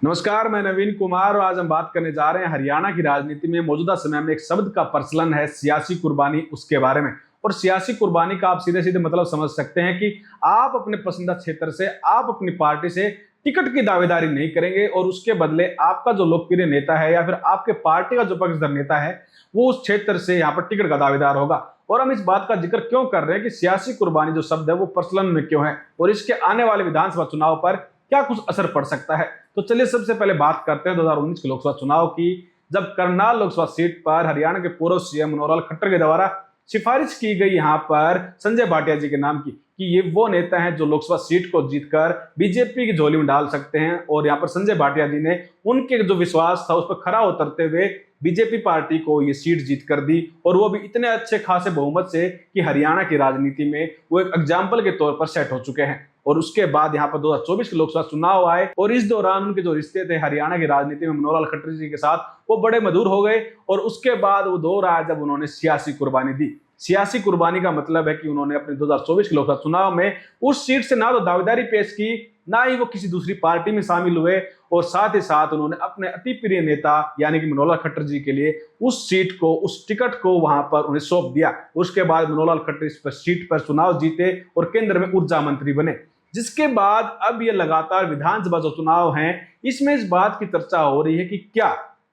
नमस्कार, मैं नवीन कुमार और आज हम बात करने जा रहे हैं हरियाणा की राजनीति में मौजूदा समय में एक शब्द का प्रचलन है सियासी कुर्बानी, उसके बारे में। और सियासी कुर्बानी का आप सीधे सीधे मतलब समझ सकते हैं कि आप अपने पसंदीदा क्षेत्र से, आप अपनी पार्टी से टिकट की दावेदारी नहीं करेंगे और उसके बदले आपका जो लोकप्रिय नेता है या फिर आपके पार्टी का जो पक्षधर नेता है वो उस क्षेत्र से यहाँ पर टिकट का दावेदार होगा। और हम इस बात का जिक्र क्यों कर रहे हैं कि सियासी कुर्बानी जो शब्द है वो प्रचलन में क्यों है और इसके आने वाले विधानसभा चुनाव पर क्या कुछ असर पड़ सकता है। तो चलिए सबसे पहले बात करते हैं 2019 के लोकसभा चुनाव की, जब करनाल लोकसभा सीट पर हरियाणा के पूर्व सीएम मनोहर लाल खट्टर के द्वारा सिफारिश की गई यहाँ पर संजय भाटिया जी के नाम की कि ये वो नेता हैं जो लोकसभा सीट को जीतकर बीजेपी की झोली में डाल सकते हैं। और यहाँ पर संजय भाटिया जी ने उनके जो विश्वास था उस पर खरा उतरते हुए बीजेपी पार्टी को ये सीट जीत कर दी और वो भी इतने अच्छे खासे बहुमत से कि हरियाणा की राजनीति में वो एक एग्जाम्पल के तौर पर सेट हो चुके हैं। और उसके बाद यहाँ पर 2024 के लोकसभा चुनाव आए और इस दौरान उनके जो रिश्ते थे हरियाणा की राजनीति में मनोहर लाल खट्टर जी के साथ वो बड़े मधुर हो गए। और उसके बाद वो दौर आया जब उन्होंने सियासी कुर्बानी दी। सियासी कुर्बानी का मतलब है कि उन्होंने अपने 2024 के लोकसभा चुनाव में उस सीट से ना तो दावेदारी पेश की, ना ही वो किसी दूसरी पार्टी में शामिल हुए और साथ ही साथ उन्होंने अपने अति प्रिय नेता यानी कि मनोहर लाल खट्टर जी के लिए उस सीट को, उस टिकट को वहां पर उन्हें सौंप दिया। उसके बाद मनोहर लाल खट्टर इस सीट पर चुनाव जीते और केंद्र में ऊर्जा मंत्री बने। जिसके बाद अब ये लगातार विधानसभा जो चुनाव हैं इसमें इस बात की चर्चा हो रही है कि क्या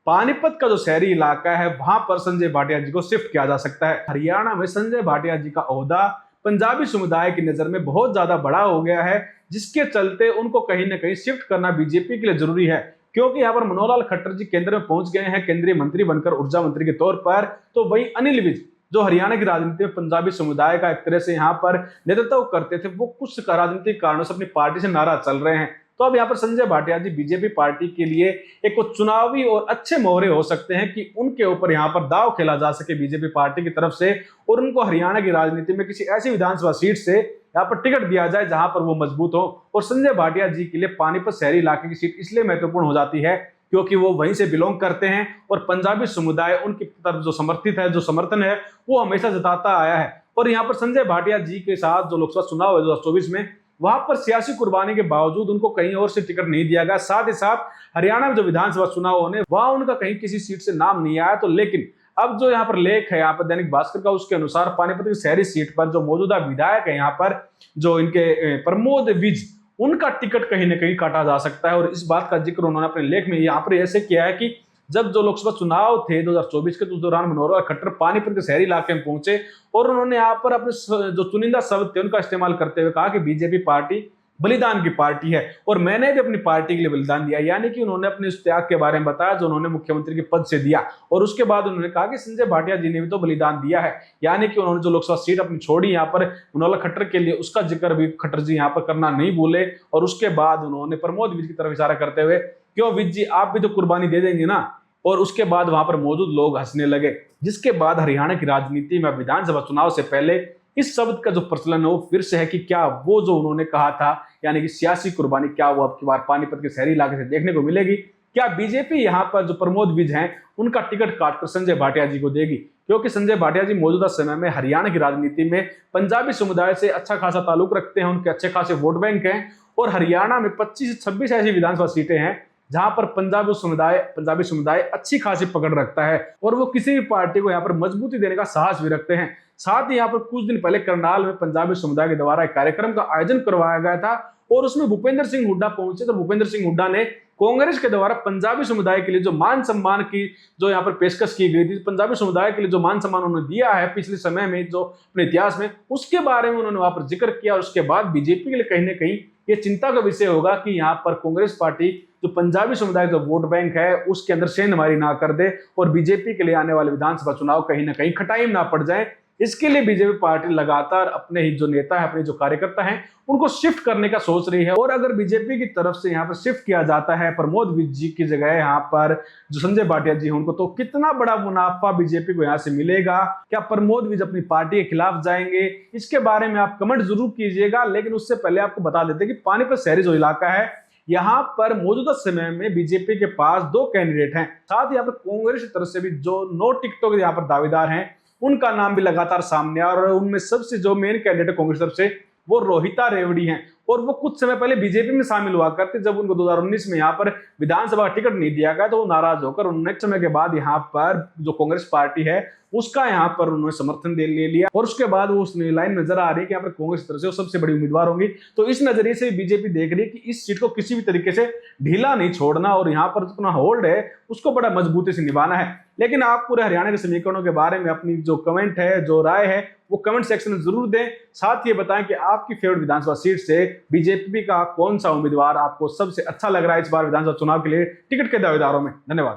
पानीपत का जो शहरी इलाका है वहां पर संजय भाटिया जी को शिफ्ट किया जा सकता है। हरियाणा में संजय भाटिया जी का ओहदा पंजाबी समुदाय की नजर में बहुत ज्यादा बड़ा हो गया है, जिसके चलते उनको कहीं ना कहीं शिफ्ट करना बीजेपी के लिए जरूरी है। क्योंकि यहाँ पर मनोहर लाल खट्टर जी केंद्र में पहुंच गए हैं केंद्रीय मंत्री बनकर, ऊर्जा मंत्री के तौर पर। तो वही अनिल विज जो हरियाणा की राजनीति में पंजाबी समुदाय का एक तरह से यहाँ पर नेतृत्व करते थे, वो कुछ राजनीतिक कारणों से अपनी पार्टी से नाराज चल रहे हैं। तो अब यहाँ पर संजय भाटिया जी बीजेपी पार्टी के लिए एक चुनावी और अच्छे मोहरे हो सकते हैं कि उनके ऊपर यहाँ पर दाव खेला जा सके बीजेपी पार्टी की तरफ से और उनको हरियाणा की राजनीति में किसी ऐसी विधानसभा सीट से यहाँ पर टिकट दिया जाए जहां पर वो मजबूत हो। और संजय भाटिया जी के लिए पानीपत शहरी इलाके की सीट इसलिए महत्वपूर्ण हो जाती है क्योंकि वो वहीं से बिलोंग करते हैं और पंजाबी समुदाय उनकी तरफ जो समर्थित है, जो समर्थन है, वो हमेशा जताता आया है। और यहाँ पर संजय भाटिया जी के साथ जो लोकसभा चुनाव है 2024 में, वहां पर सियासी कुर्बानी के बावजूद उनको कहीं और से टिकट नहीं दिया गया। साथ ही साथ हरियाणा में जो विधानसभा चुनाव होने वहां उनका कहीं किसी सीट से नाम नहीं आया। तो लेकिन अब जो यहाँ पर लेख है यहाँ पर दैनिक भास्कर का, उसके अनुसार पानीपत की शहरी सीट पर जो मौजूदा विधायक है यहाँ पर जो इनके प्रमोद विज, उनका टिकट कहीं ना कहीं काटा जा सकता है। और इस बात का जिक्र उन्होंने अपने लेख में यहाँ पर ऐसे किया है कि जब जो लोकसभा चुनाव थे 2024 के, उस दौरान मनोहर लाल खट्टर पानीपत के शहरी इलाके में पहुंचे और उन्होंने यहाँ पर अपने जो चुनिंदा शब्द थे उनका इस्तेमाल करते हुए कहा कि बीजेपी पार्टी बलिदान की पार्टी है और मैंने भी अपनी पार्टी के लिए बलिदान दिया। यानी कि उन्होंने अपने उस त्याग के बारे में बताया जो उन्होंने मुख्यमंत्री के पद से दिया। और उसके बाद उन्होंने कहा कि संजय भाटिया जी ने भी तो बलिदान दिया है, यानी कि उन्होंने जो लोकसभा सीट अपनी छोड़ी यहाँ पर मनोहर लाल खट्टर के लिए, उसका जिक्र भी खट्टर जी यहाँ पर करना नहीं भूले। और उसके बाद उन्होंने प्रमोद विज की तरफ इशारा करते हुए, क्यों विज जी आप भी तो कुर्बानी दे देंगे ना। और उसके बाद वहां पर मौजूद लोग हंसने लगे। जिसके बाद हरियाणा की राजनीति में विधानसभा चुनाव से पहले इस शब्द का जो प्रचलन है वो फिर से है कि क्या वो जो उन्होंने कहा था यानी कि सियासी कुर्बानी, क्या वो अब की बार पानीपत के शहरी इलाके से देखने को मिलेगी। क्या बीजेपी यहाँ पर जो प्रमोद विज हैं उनका टिकट काटकर संजय भाटिया जी को देगी, क्योंकि संजय भाटिया जी मौजूदा समय में हरियाणा की राजनीति में पंजाबी समुदाय से अच्छा खासा ताल्लुक रखते हैं, उनके अच्छे खासे वोट बैंक हैं। और हरियाणा में 25 से 26 ऐसी विधानसभा सीटें हैं जहां पर पंजाबी समुदाय अच्छी खासी पकड़ रखता है और वो किसी भी पार्टी को यहाँ पर मजबूती देने का साहस भी रखते हैं। साथ ही यहाँ पर कुछ दिन पहले करनाल में पंजाबी समुदाय के द्वारा एक कार्यक्रम का आयोजन करवाया गया था और उसमें भूपेंद्र सिंह हुड्डा पहुंचे। तो भूपेंद्र सिंह हुड्डा ने कांग्रेस के द्वारा पंजाबी समुदाय के लिए जो मान सम्मान की जो यहाँ पर पेशकश की गई थी, पंजाबी समुदाय के लिए जो मान सम्मान उन्होंने दिया है पिछले समय में, जो अपने इतिहास में, उसके बारे में उन्होंने वहां पर जिक्र किया। और उसके बाद बीजेपी के लिए कहीं ना कहीं ये चिंता का विषय होगा कि यहाँ पर कांग्रेस पार्टी जो पंजाबी समुदाय जो वोट बैंक है उसके अंदर सेंधमारी ना कर दे और बीजेपी के लिए आने वाले विधानसभा चुनाव कहीं ना कहीं खटाई में ना पड़ जाए। इसके लिए बीजेपी पार्टी लगातार अपने ही जो नेता है, अपने जो कार्यकर्ता हैं, उनको शिफ्ट करने का सोच रही है। और अगर बीजेपी की तरफ से यहाँ पर शिफ्ट किया जाता है प्रमोद विज जी की जगह यहाँ पर जो संजय भाटिया जी हैं उनको, तो कितना बड़ा मुनाफा बीजेपी को यहाँ से मिलेगा। क्या प्रमोद विज अपनी पार्टी के खिलाफ जाएंगे, इसके बारे में आप कमेंट जरूर कीजिएगा। लेकिन उससे पहले आपको बता देते कि पानीपत शहरी जो इलाका है यहाँ पर मौजूदा समय में बीजेपी के पास 2 कैंडिडेट हैं। साथ ही यहाँ पर कांग्रेस की तरफ से भी जो नो टिकटों के यहाँ पर दावेदार हैं उनका नाम भी लगातार सामने आ रहा है। और उनमें सबसे जो मेन कैंडिडेट कांग्रेस तरफ से वो रोहिता रेवड़ी हैं। और वो कुछ समय पहले बीजेपी में शामिल हुआ करते। जब उनको 2019 में यहाँ पर विधानसभा टिकट नहीं दिया गया तो वो नाराज होकर उन्होंने एक समय के बाद यहाँ पर जो कांग्रेस पार्टी है उसका यहाँ पर उन्होंने समर्थन ले लिया, और उसके बाद वो उस लाइन नजर आ रही है कि यहाँ पर कांग्रेस की तरफ से वो सबसे बड़ी उम्मीदवार होंगी। तो इस नजरिए से बीजेपी देख रही है कि इस सीट को किसी भी तरीके से ढीला नहीं छोड़ना और यहाँ पर अपना होल्ड है उसको बड़ा मजबूती से निभाना है। लेकिन आप पूरे हरियाणा के समीकरणों के बारे में अपनी जो कमेंट है, जो राय है, वो कमेंट सेक्शन में जरूर दें। साथ ही बताएं कि आपकी फेवरेट विधानसभा सीट से बीजेपी का कौन सा उम्मीदवार आपको सबसे अच्छा लग रहा है इस बार विधानसभा चुनाव के लिए टिकट के दावेदारों में। धन्यवाद।